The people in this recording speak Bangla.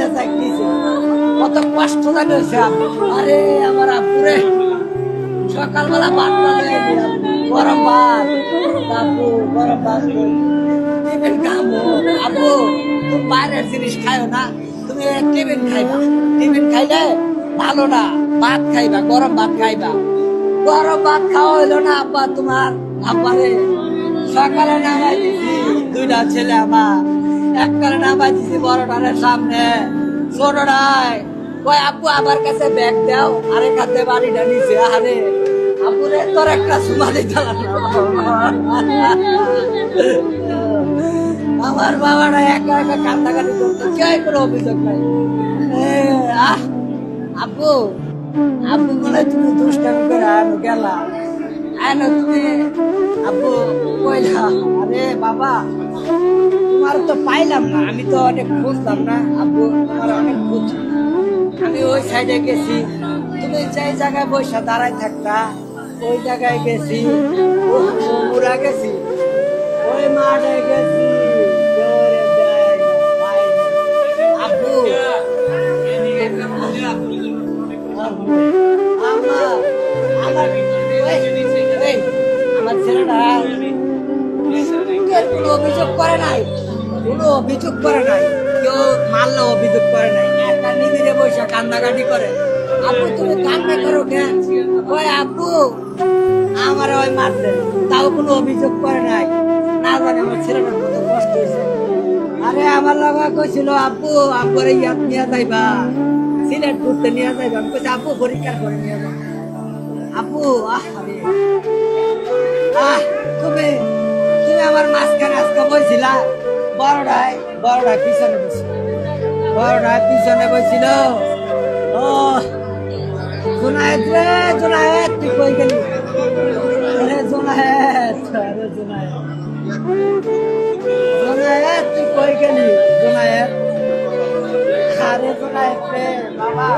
দিনে চাইতেছি কত কষ্ট জানিয়েছে। আরে আমার আব্বুরে সকালবেলা ভাত গরম ভাত, আব্বু গরম ভাত টিফিন খাবো। আব্বু তুমি বাইরের জিনিস খাইও না, তুমি টিফিন খাইবা। টিফিন খাইলে ভালো না, ভাত খাইবা, গরম ভাত খাইবা। গরম ভাত খাওয়া হইলো না আব্বা তোমার। আব্বারে সকালে নামাই দিছি দুইটা ছেলে আমার, একটারে নামাই দিছি বড়টারের সামনে, ছোটটায় কই আব্বু আমার কাছে ব্যাগ দাও, আরেক হাতে বাড়িটা নিছে। আরে আব্বুরে তোর একটা সুমা দিতাম আমার বাবাটা একা একা কান্দাকাটি করতো, কেউ কোনো অভিযোগ নাই। আব্বু আব্বু বলে তুমি দুষ্টামি করে আনো গেলা, আনো তুমি আব্বু কইলা। আরে বাবা তোমার তো পাইলাম না, আমি তো অনেক খুঁজলাম না আব্বু, তোমার অনেক খুঁজছি। আমি ওই সাইডে গেছি, তুমি যে জায়গায় বসে দাঁড়ায় থাকতা ওই জায়গায় গেছি, ওরা গেছি, ওই মাঠে গেছি। আব্বু আমার ছেলেটা কোনো অভিযোগ করে নাই, কোনো অভিযোগ করে নাই, কেউ মারলে অভিযোগ করে নাই, একটা নিবিড়ে বসে কান্দাকাটি করে। আব্বু তুমি কান্না করো কেন? ওই আব্বু আমার ওই মারছে, তাও কোনো অভিযোগ করে নাই। না জানে আমার ছেলেটার কত কষ্ট হয়েছে। আরে আমার লাগা কইছিল আব্বু আব্বুরে ইয়াদ নিয়ে যাইবা, সিলেট ঘুরতে নিয়ে যাইবা। আমি কইছি আব্বু পরীক্ষা করে নিয়ে যাবো। আব্বু তুমি তুমি আমার মাঝখানে আজকে বলছিলা, বড়টায় পিছনে বসছিল, বড়টায় পিছনে বসছিল। ও জোনায়েত রে, জোনায়েত তুই কই গেলি? আরে জোনায়েত, আরে জোনায়েত, জোনায়েত তুই কই গেলি? জোনায়েত, আরে জোনায়েত রে বাবা।